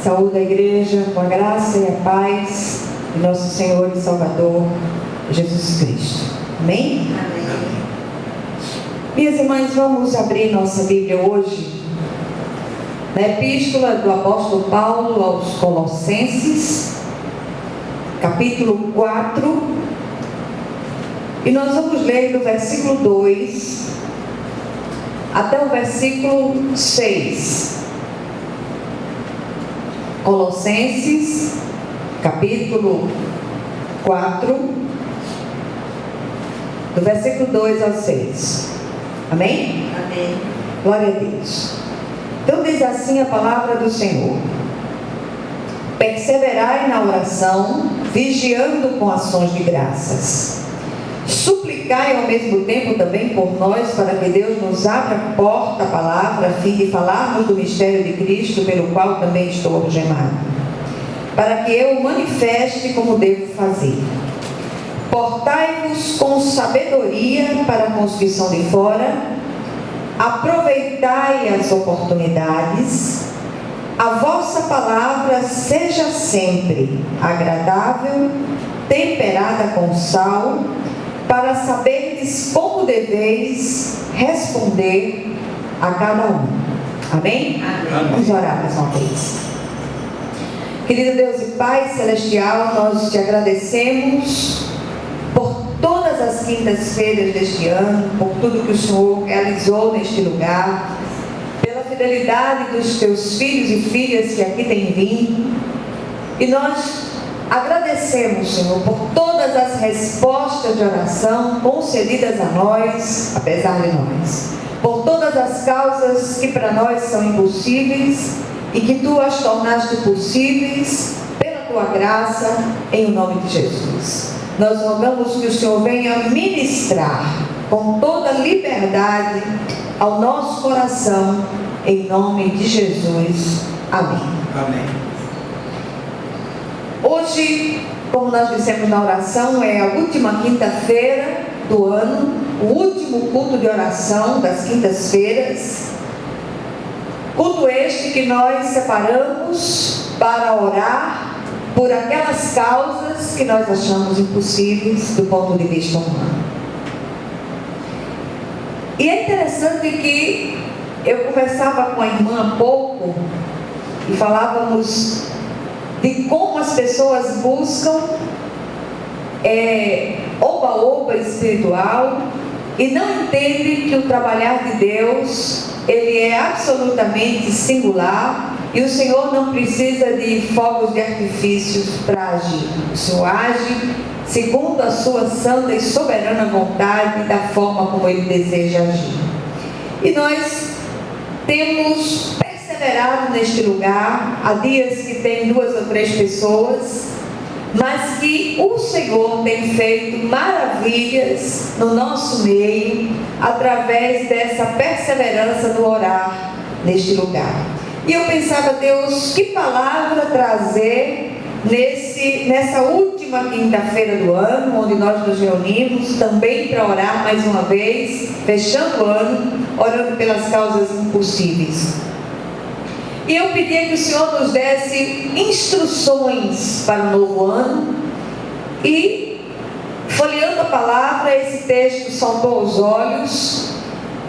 Saúde a igreja com a graça e a paz de nosso Senhor e Salvador Jesus Cristo. Amém? Amém. Minhas irmãs, vamos abrir nossa Bíblia hoje na Epístola do Apóstolo Paulo aos Colossenses, capítulo 4, e nós vamos ler do versículo 2 até o versículo 6. Colossenses, capítulo 4, do versículo 2 ao 6. Amém? Amém. Glória a Deus. Então diz assim a palavra do Senhor: perseverai na oração, vigiando com ações de graças. Suplicai ao mesmo tempo também por nós, para que Deus nos abra a porta, a palavra, a fim de falarmos do mistério de Cristo, pelo qual também estou algemado, para que eu o manifeste como devo fazer. Portai-vos com sabedoria para com os que são de fora, aproveitai as oportunidades, a vossa palavra seja sempre agradável, temperada com sal, para saberdes como deveis responder a cada um. Amém? Amém. Vamos orar mais uma vez. Querido Deus e Pai Celestial, nós te agradecemos por todas as quintas-feiras deste ano, por tudo que o Senhor realizou neste lugar, pela fidelidade dos teus filhos e filhas que aqui têm vindo, e nós agradecemos, Senhor, por todas as respostas de oração concedidas a nós, apesar de nós, por todas as causas que para nós são impossíveis e que Tu as tornaste possíveis pela Tua graça, em nome de Jesus. Nós rogamos que o Senhor venha ministrar com toda liberdade ao nosso coração, em nome de Jesus. Amém. Amém. Hoje, como nós dissemos na oração, é a última quinta-feira do ano, o último culto de oração das quintas-feiras. Culto este que nós separamos para orar por aquelas causas que nós achamos impossíveis do ponto de vista humano. E é interessante que eu conversava com a irmã há pouco e falávamos de como as pessoas buscam oba-oba espiritual e não entendem que o trabalhar de Deus, ele é absolutamente singular e o Senhor não precisa de fogos de artifícios para agir. O Senhor age segundo a sua santa e soberana vontade, da forma como Ele deseja agir. E nós temos perseverado neste lugar. Há dias que tem 2 ou 3 pessoas, mas que o Senhor tem feito maravilhas no nosso meio, através dessa perseverança no orar neste lugar. E eu pensava, Deus, que palavra trazer nessa última quinta-feira do ano, onde nós nos reunimos também para orar mais uma vez, fechando o ano, orando pelas causas impossíveis. E eu pedia que o Senhor nos desse instruções para o novo ano. E, folheando a palavra, esse texto saltou aos olhos.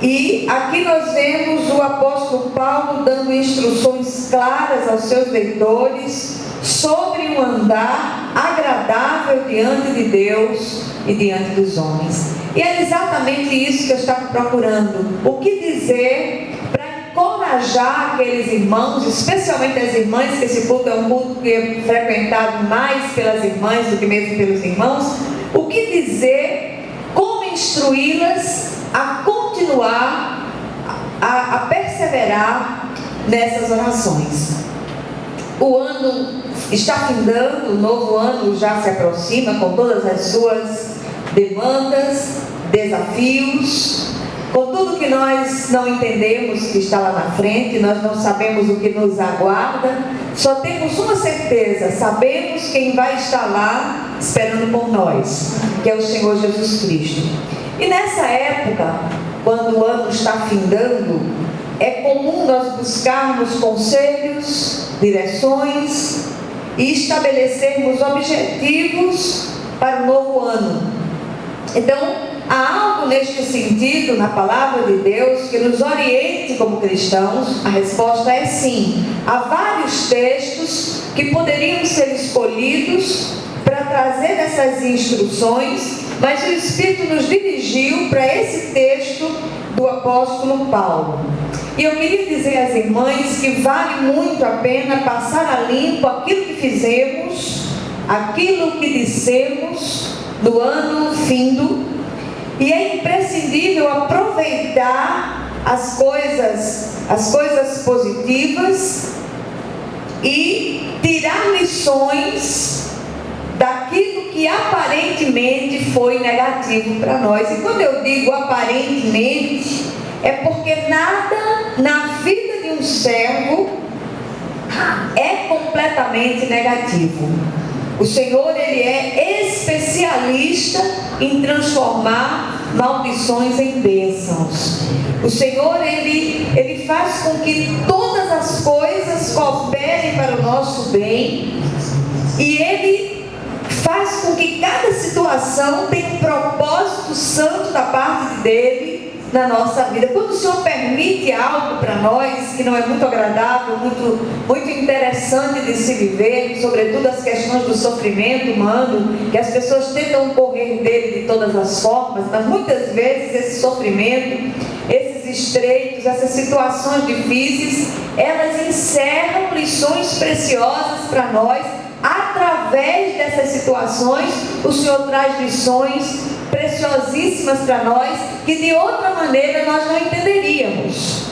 E aqui nós vemos o apóstolo Paulo dando instruções claras aos seus leitores sobre um andar agradável diante de Deus e diante dos homens. E é exatamente isso que eu estava procurando. O que dizer para encorajar aqueles irmãos, especialmente as irmãs, que esse culto é um culto que é frequentado mais pelas irmãs do que mesmo pelos irmãos. O que dizer, como instruí-las a continuar, a perseverar nessas orações. O ano está findando, o novo ano já se aproxima com todas as suas demandas, desafios, com tudo que nós não entendemos que está lá na frente, nós não sabemos o que nos aguarda, só temos uma certeza: sabemos quem vai estar lá esperando por nós, que é o Senhor Jesus Cristo. E nessa época, quando o ano está findando, é comum nós buscarmos conselhos, direções e estabelecermos objetivos para o novo ano. Então, há algo neste sentido na palavra de Deus que nos oriente como cristãos? A resposta é sim. Há vários textos que poderiam ser escolhidos para trazer essas instruções, mas o Espírito nos dirigiu para esse texto do apóstolo Paulo. E eu queria dizer às irmãs que vale muito a pena passar a limpo aquilo que fizemos, aquilo que dissemos no ano findo, e é imprescindível aproveitar as coisas positivas e tirar lições daquilo que aparentemente foi negativo para nós. E quando eu digo aparentemente, é porque nada na vida de um servo é completamente negativo. O Senhor, Ele é especialista em transformar maldições em bênçãos. O Senhor, Ele faz com que todas as coisas cooperem para o nosso bem, e Ele faz com que cada situação tenha um propósito santo da parte dEle na nossa vida. Quando o Senhor permite algo para nós que não é muito agradável, muito interessante de se viver, sobretudo as questões do sofrimento humano, que as pessoas tentam correr dele de todas as formas, mas muitas vezes esse sofrimento, esses estreitos, essas situações difíceis, elas encerram lições preciosas para nós. Através dessas situações, o Senhor traz lições preciosíssimas para nós, que de outra maneira nós não entenderíamos.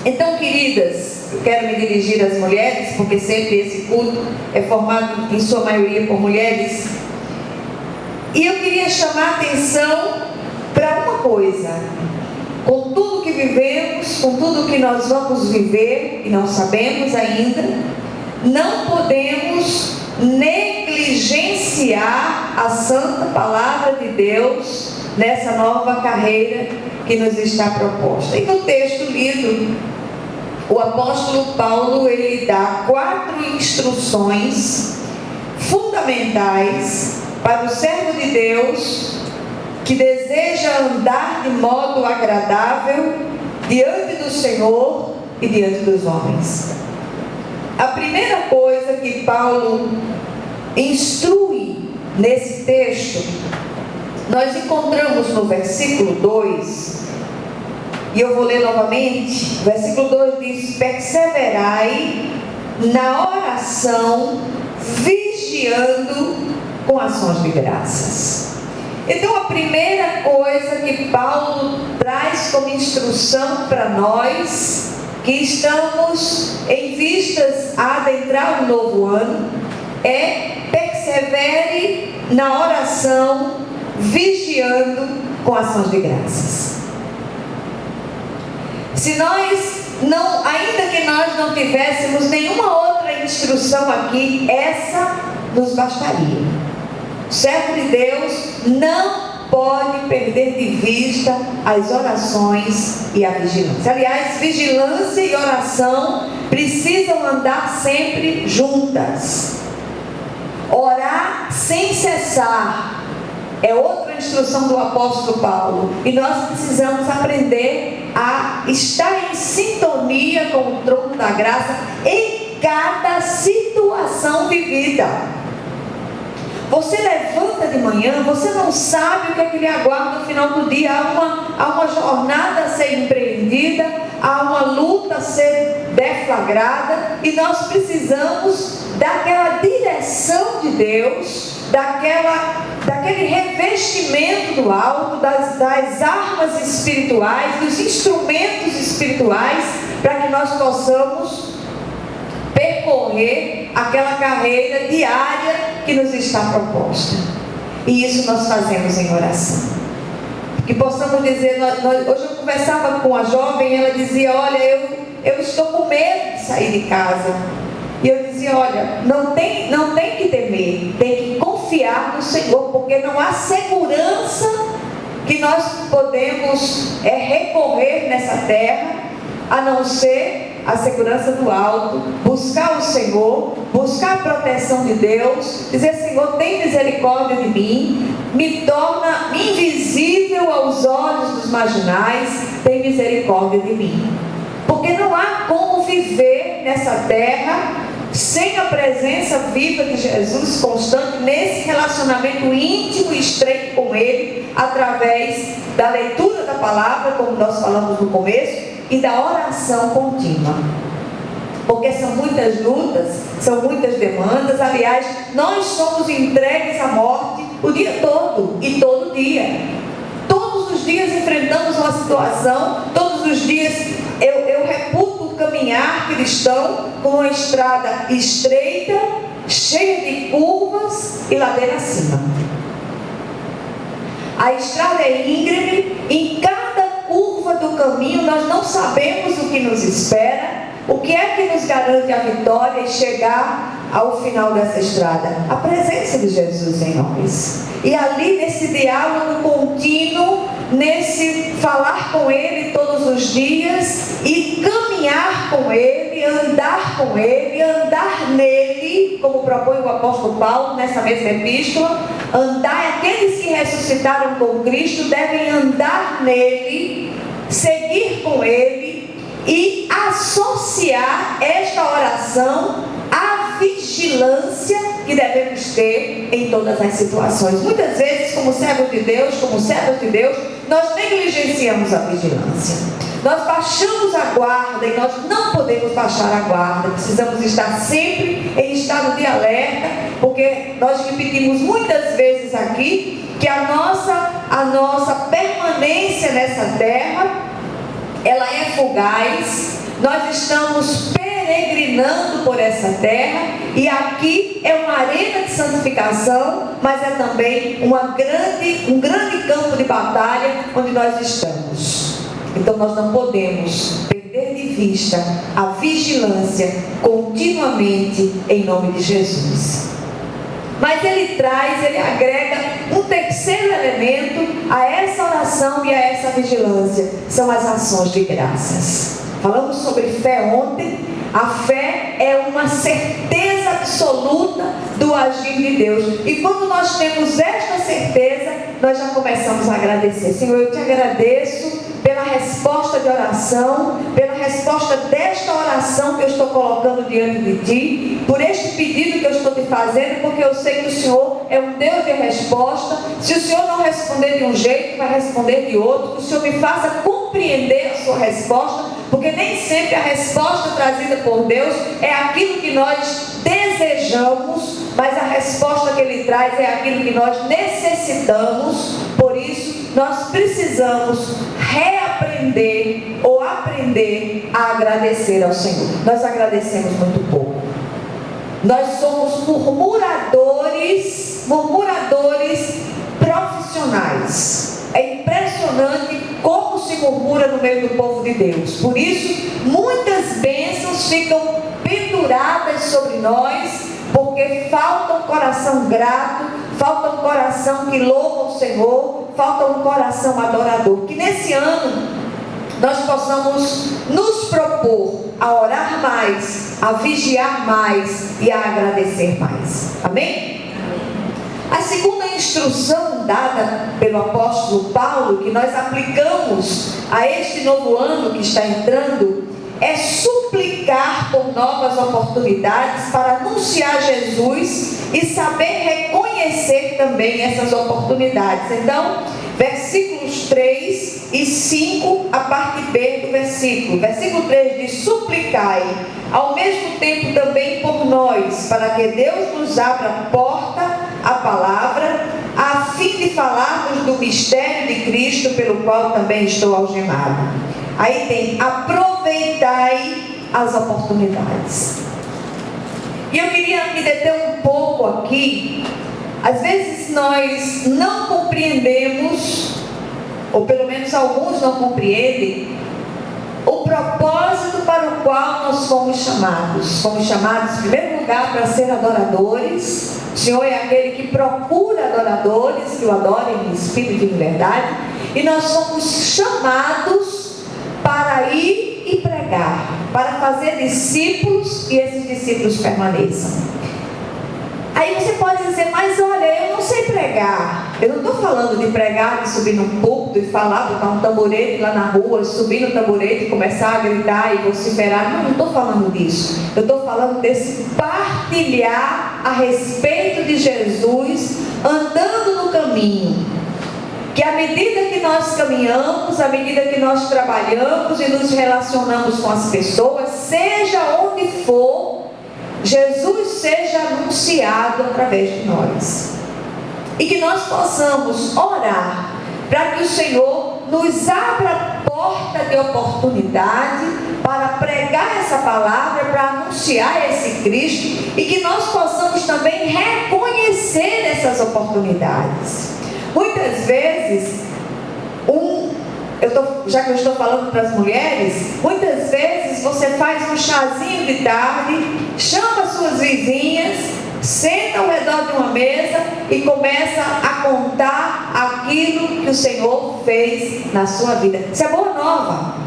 Então, queridas, eu quero me dirigir às mulheres, porque sempre esse culto é formado em sua maioria por mulheres, e eu queria chamar a atenção para uma coisa: com tudo que vivemos, com tudo que nós vamos viver e não sabemos ainda, não podemos negligenciar a santa palavra de Deus nessa nova carreira que nos está proposta. E no texto lido, o apóstolo Paulo, ele dá 4 instruções fundamentais para o servo de Deus que deseja andar de modo agradável diante do Senhor e diante dos homens. A primeira coisa que Paulo instrui nesse texto, nós encontramos no versículo 2, e eu vou ler novamente. O versículo 2 diz: perseverai na oração, vigiando com ações de graças. Então, a primeira coisa que Paulo traz como instrução para nós, que estamos em vistas a adentrar o novo ano, é: persevere na oração, vigiando com ações de graças. Se nós não, ainda que nós não tivéssemos nenhuma outra instrução aqui, essa nos bastaria. O servo de Deus não pode perder de vista as orações e a vigilância. Aliás, vigilância e oração precisam andar sempre juntas. Orar sem cessar é outra instrução do apóstolo Paulo, e nós precisamos aprender a estar em sintonia com o trono da graça em cada situação vivida. Você levanta de manhã, você não sabe o que é que lhe aguarda no final do dia. Há uma jornada a ser empreendida, há uma luta a ser deflagrada, e nós precisamos daquela direção de Deus, daquele revestimento do alto, das armas espirituais, dos instrumentos espirituais, para que nós possamos percorrer aquela carreira diária que nos está proposta. E isso nós fazemos em oração. Que possamos dizer, hoje eu conversava com a jovem, ela dizia: olha, eu estou com medo de sair de casa. E eu dizia: olha, não tem que temer, tem que confiar no Senhor, porque não há segurança que nós podemos recorrer nessa terra a não ser a segurança do alto, buscar o Senhor, buscar a proteção de Deus, dizer: Senhor, tem misericórdia de mim, me torna invisível aos olhos dos marginais, tem misericórdia de mim. Porque não há como viver nessa terra sem a presença viva de Jesus constante, nesse relacionamento íntimo e estreito com Ele, através da leitura da palavra, como nós falamos no começo, e da oração contínua. Porque são muitas lutas, são muitas demandas. Aliás, nós somos entregues à morte o dia todo e todo dia. Todos os dias enfrentamos uma situação, todos os dias eu reputo o caminhar cristão com uma estrada estreita, cheia de curvas e ladeira acima. A estrada é íngreme, em cada curva do caminho nós não sabemos o que nos espera, o que é que nos garante a vitória e chegar ao final dessa estrada? A presença de Jesus em nós. E ali, nesse diálogo contínuo, nesse falar com Ele todos os dias e caminhar com Ele, andar nele, como propõe o apóstolo Paulo nessa mesma epístola. Aqueles que ressuscitaram com Cristo devem andar nele, seguir com Ele e associar esta oração à vigilância que devemos ter em todas as situações. Muitas vezes, como servos de Deus, como servos de Deus, nós negligenciamos a vigilância. Nós baixamos a guarda e nós não podemos baixar a guarda. Precisamos estar sempre em estado de alerta, porque nós repetimos muitas vezes aqui que a nossa permanência nessa terra, ela é fugaz. Nós estamos peregrinando por essa terra, e aqui é uma arena de santificação, mas é também um grande campo de batalha onde nós estamos. Então nós não podemos perder de vista a vigilância continuamente em nome de Jesus. Mas ele agrega um terceiro elemento a essa oração e a essa vigilância: são as ações de graças. Falamos sobre fé ontem. A fé é uma certeza absoluta do agir de Deus. E quando nós temos esta certeza, nós já começamos a agradecer. Senhor, eu te agradeço pela resposta de oração, pela resposta desta oração que eu estou colocando diante de Ti, por este pedido que eu estou te fazendo, porque eu sei que o Senhor é um Deus de resposta. Se o Senhor não responder de um jeito, vai responder de outro. Que o Senhor me faça compreender a sua resposta, porque nem sempre a resposta trazida por Deus é aquilo que nós desejamos, mas a resposta que Ele traz é aquilo que nós necessitamos. Por isso, nós precisamos reaprender ou aprender a agradecer ao Senhor. Nós agradecemos muito pouco. Nós somos murmuradores profissionais. É impressionante como se murmura no meio do povo de Deus. Por isso, muitas bênçãos ficam penduradas sobre nós, porque falta um coração grato, falta um coração que louva o Senhor, falta um coração adorador. Que nesse ano nós possamos nos propor a orar mais, a vigiar mais e a agradecer mais. Amém? A segunda instrução dada pelo apóstolo Paulo, que nós aplicamos a este novo ano que está entrando, é suplicar por novas oportunidades para anunciar Jesus e saber reconhecer também essas oportunidades. Então, versículos 3 e 5, a parte B do versículo. Versículo 3 diz: suplicai, ao mesmo tempo também por nós, para que Deus nos abra a porta, a palavra, a fim de falarmos do mistério de Cristo, pelo qual também estou algemado. Aí tem: aproveitai as oportunidades. E eu queria me deter um pouco aqui. Às vezes nós não compreendemos, ou pelo menos alguns não compreendem, o propósito para o qual nós fomos chamados. Fomos chamados, em primeiro lugar, para ser adoradores. O Senhor é aquele que procura adoradores que o adorem em espírito e em verdade. E nós somos chamados para ir e pregar, para fazer discípulos e esses discípulos permaneçam. Aí você pode dizer, mas olha, eu não sei pregar. Eu não estou falando de pregar, de subir num púlpito e falar, botar um tamborete lá na rua, subir no tamborete e começar a gritar e vociferar. Não estou falando disso. Eu estou falando desse partilhar a respeito de Jesus, andando no caminho. Que à medida que nós caminhamos, à medida que nós trabalhamos e nos relacionamos com as pessoas, seja onde for, Jesus seja anunciado através de nós. E que nós possamos orar para que o Senhor nos abra porta de oportunidade para pregar essa palavra, para anunciar esse Cristo, e que nós possamos também reconhecer essas oportunidades. Muitas vezes, já que eu estou falando para as mulheres, muitas vezes você faz um chazinho de tarde, chama suas vizinhas, senta ao redor de uma mesa e começa a contar aquilo que o Senhor fez na sua vida. Isso é boa nova.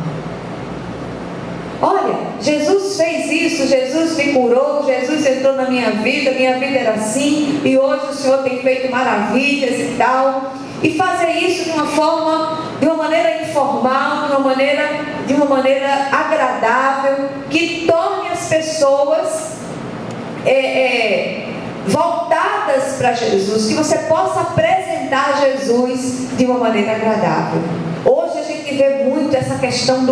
Olha, Jesus fez isso, Jesus me curou, Jesus entrou na minha vida era assim, e hoje o Senhor tem feito maravilhas e tal. E fazer isso de uma maneira informal, de uma maneira agradável, que torne as pessoas voltadas para Jesus, que você possa apresentar Jesus de uma maneira agradável. Hoje a gente vê muito essa questão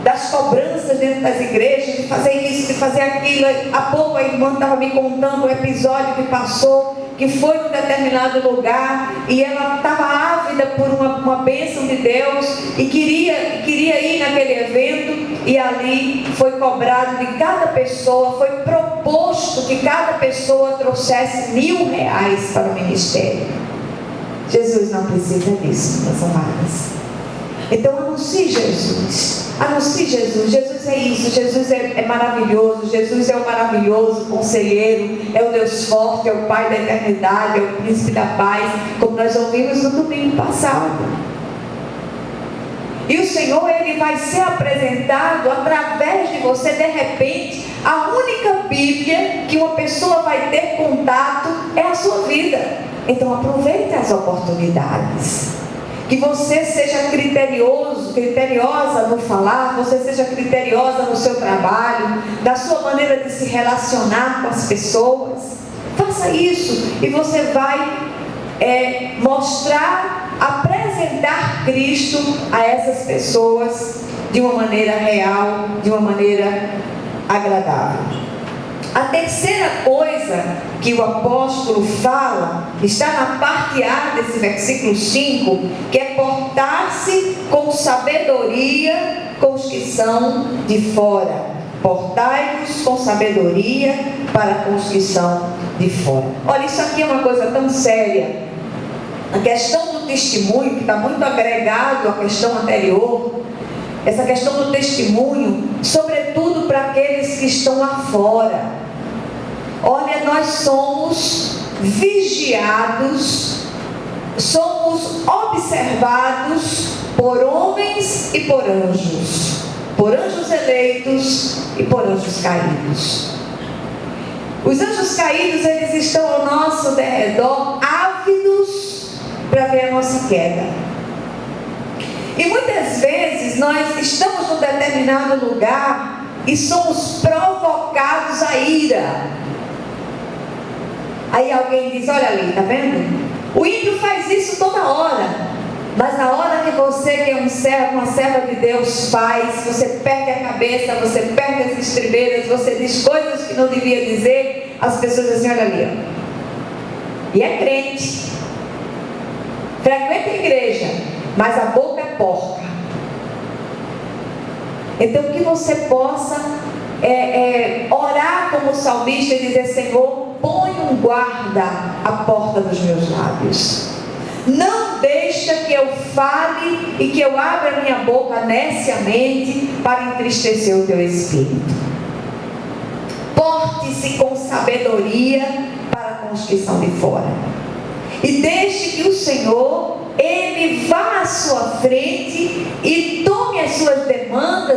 das cobranças dentro das igrejas, de fazer isso, de fazer aquilo. Há pouco a irmã estava me contando um episódio que passou, que foi em um determinado lugar, e ela estava ávida por uma bênção de Deus, e queria ir naquele evento, e ali foi cobrado de cada pessoa, foi proposto que cada pessoa trouxesse R$1.000 para o ministério. Jesus não precisa disso, meus amados. Então anuncie Jesus. Anuncie Jesus. Jesus é isso. Jesus é maravilhoso. Jesus é o maravilhoso conselheiro, é o Deus forte, é o Pai da eternidade, é o príncipe da paz, como nós ouvimos no domingo passado. E o Senhor, Ele vai ser apresentado através de você. De repente, a única Bíblia que uma pessoa vai ter contato é a sua vida. Então aproveite as oportunidades. Que você seja criteriosa no falar, você seja criteriosa no seu trabalho, na sua maneira de se relacionar com as pessoas. Faça isso e você vai apresentar Cristo a essas pessoas de uma maneira real, de uma maneira agradável. A terceira coisa que o apóstolo fala está na parte A desse versículo 5, que é portar-se com sabedoria com os que são de fora. Portai-vos com sabedoria para com os que são de fora. Olha, isso aqui é uma coisa tão séria. A questão do testemunho, que está muito agregado à questão anterior, essa questão do testemunho, sobretudo para aqueles que estão lá fora. Olha, nós somos vigiados, somos observados por homens e por anjos eleitos e por anjos caídos. Os anjos caídos, eles estão ao nosso derredor, ávidos para ver a nossa queda. E muitas vezes nós estamos num determinado lugar e somos provocados à ira. Aí alguém diz, olha ali, tá vendo? O ímpio faz isso toda hora. Mas na hora que você, que é um servo, uma serva de Deus, faz, você perde a cabeça, você perde as estribeiras, você diz coisas que não devia dizer, as pessoas dizem, olha ali, ó. E é crente. Frequenta a igreja, mas a boca é porca. Então que você possa orar como salmista e dizer, Senhor, põe um guarda à porta dos meus lábios. Não deixa que eu fale e que eu abra minha boca neciamente para entristecer o teu espírito. Porte-se com sabedoria para com os que são de fora. E deixe que o Senhor, Ele vá à sua frente e tome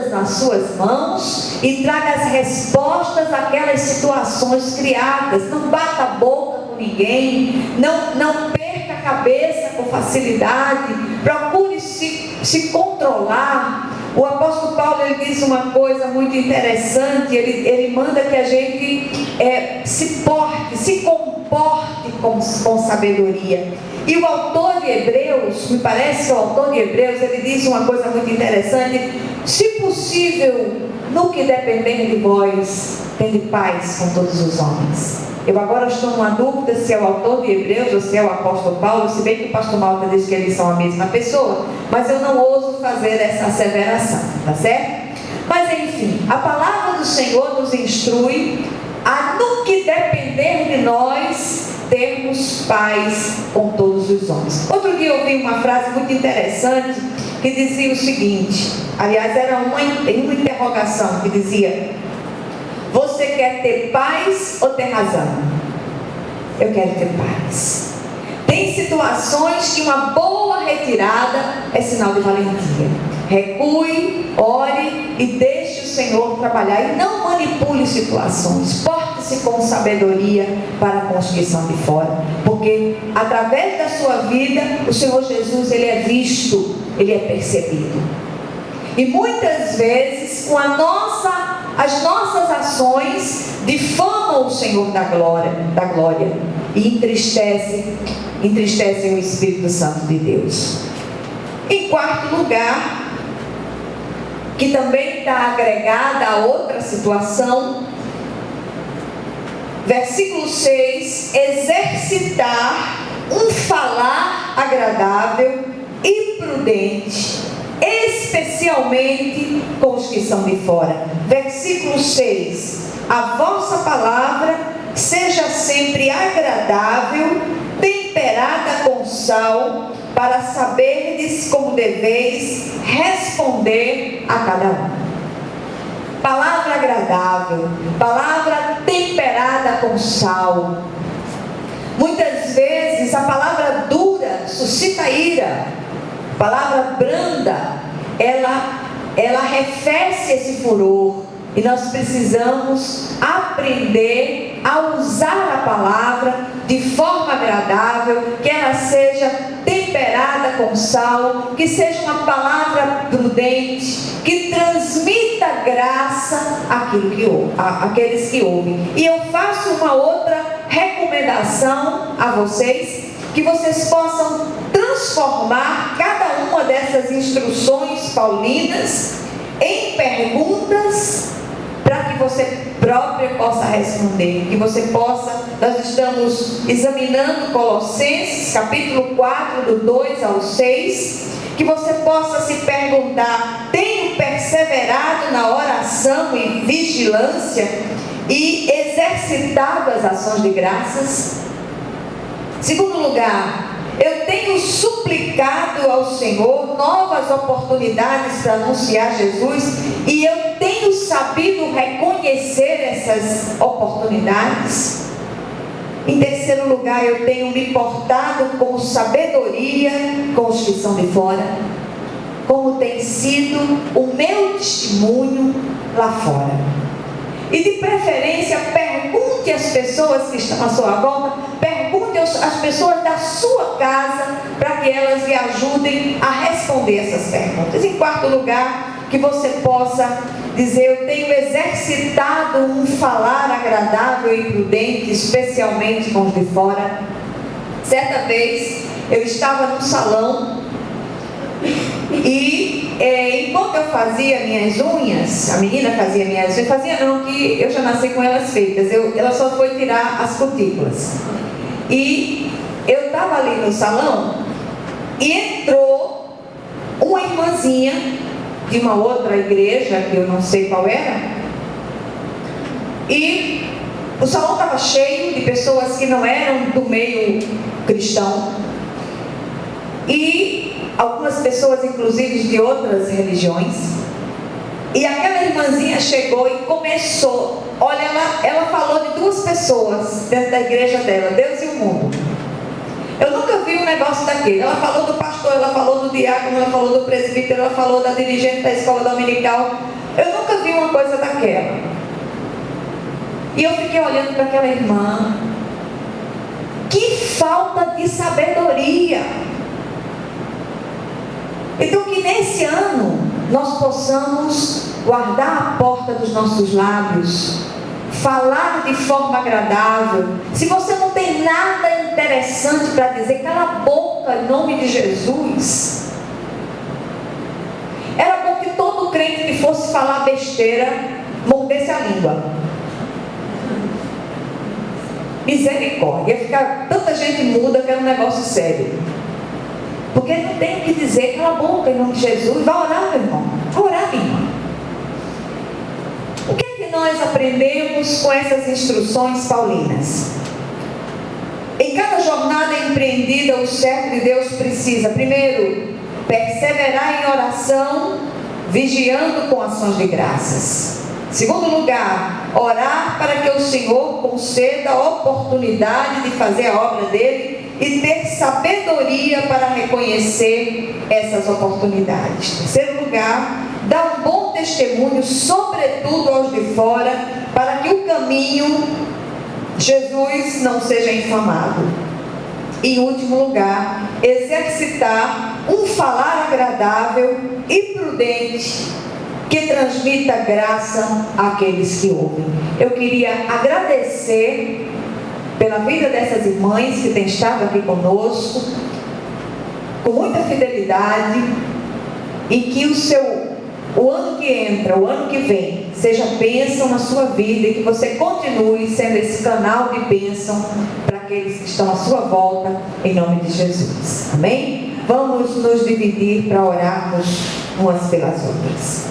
todas nas suas mãos e traga as respostas àquelas situações criadas. Não bata a boca com ninguém, não perca a cabeça com facilidade, procure se controlar. O apóstolo Paulo, ele diz uma coisa muito interessante, ele manda que a gente se comporte com sabedoria. E o autor de Hebreus, me parece que o autor de Hebreus, ele diz uma coisa muito interessante: se possível, no que depender de vós, tende paz com todos os homens. Eu agora estou numa dúvida se é o autor de Hebreus ou se é o apóstolo Paulo, se bem que o pastor Malta diz que eles são a mesma pessoa, mas eu não ouso fazer essa asseveração, tá certo? Mas enfim, a palavra do Senhor nos instrui a, no que depender de nós, termos paz com todos os homens. Outro dia eu ouvi uma frase muito interessante que dizia o seguinte, aliás era uma interrogação que dizia: você quer ter paz ou ter razão? Eu quero ter paz. Tem situações que uma boa retirada é sinal de valentia. Recue, ore e deixe o Senhor trabalhar. E não manipule situações. Porte-se com sabedoria para a constituição de fora. Porque através da sua vida, o Senhor Jesus, ele é visto, ele é percebido. E muitas vezes, com as nossas ações, difamam o Senhor da glória e entristecem o Espírito Santo de Deus. Em quarto lugar, que também está agregada a outra situação, versículo 6, exercitar um falar agradável e prudente, especialmente com os que são de fora. Versículo 6, a vossa palavra seja sempre agradável, temperada com sal, para saberdes como deveis responder a cada um. Palavra agradável, palavra temperada com sal. Muitas vezes a palavra dura suscita ira, a palavra branda, ela arrefece esse furor. E nós precisamos aprender a usar a palavra de forma agradável, que ela seja temperada com sal, que seja uma palavra prudente, que transmita graça àqueles que ouvem. E eu faço uma outra recomendação a vocês, que vocês possam transformar cada uma dessas instruções paulinas em perguntas, para que você próprio possa responder, que você possa. Nós estamos examinando Colossenses capítulo 4, do 2 ao 6, que você possa se perguntar: tenho perseverado na oração e vigilância e exercitado as ações de graças? Segundo lugar, eu tenho suplicado ao Senhor novas oportunidades para anunciar Jesus, e eu tenho sabido reconhecer essas oportunidades. Em terceiro lugar, eu tenho me portado com sabedoria com os que são de fora, como tem sido o meu testemunho lá fora. E de preferência, pergunte às pessoas que estão à sua volta, pergunte às pessoas da sua casa, para que elas lhe ajudem a responder essas perguntas. Em quarto lugar, que você possa dizer: eu tenho exercitado um falar agradável e prudente, especialmente com os de fora. Certa vez, eu estava num salão e enquanto eu fazia minhas unhas, a menina fazia minhas unhas, fazia não, que eu já nasci com elas feitas, ela só foi tirar as cutículas. E eu estava ali no salão e entrou uma irmãzinha de uma outra igreja, que eu não sei qual era, e o salão estava cheio de pessoas que não eram do meio cristão, e algumas pessoas inclusive de outras religiões. E aquela irmãzinha chegou e começou, olha, ela falou de duas pessoas dentro da igreja dela, Deus e o mundo. Eu nunca vi um negócio daquele. Ela falou do pastor pastor, ela falou do diácono, ela falou do presbítero, ela falou da dirigente da escola dominical. Eu nunca vi uma coisa daquela. E eu fiquei olhando para aquela irmã. Que falta de sabedoria. Então que nesse ano nós possamos guardar a porta dos nossos lábios, falar de forma agradável. Se você não tem nada interessante para dizer, cala a boca em nome de Jesus. Era bom que todo crente que fosse falar besteira mordesse a língua. Misericórdia, ia ficar tanta gente muda que era um negócio sério. Porque não tem o que dizer, cala a boca em nome de Jesus. Vai orar, meu irmão. Vai orar, minha irmã. O que é que nós aprendemos com essas instruções paulinas? Em cada jornada empreendida, o servo de Deus precisa, primeiro, perseverar em oração, vigiando com ações de graças. Segundo lugar, orar para que o Senhor conceda a oportunidade de fazer a obra dele e ter sabedoria para reconhecer essas oportunidades. Terceiro lugar, dar um bom testemunho, sobretudo aos de fora, para que o caminho Jesus não seja infamado. E em último lugar, exercitar um falar agradável e prudente, que transmita graça àqueles que ouvem. Eu queria agradecer pela vida dessas irmãs que têm estado aqui conosco, com muita fidelidade, e que o ano que entra, o ano que vem, seja bênção na sua vida, e que você continue sendo esse canal de bênção para aqueles que estão à sua volta, em nome de Jesus. Amém? Vamos nos dividir para orarmos umas pelas outras.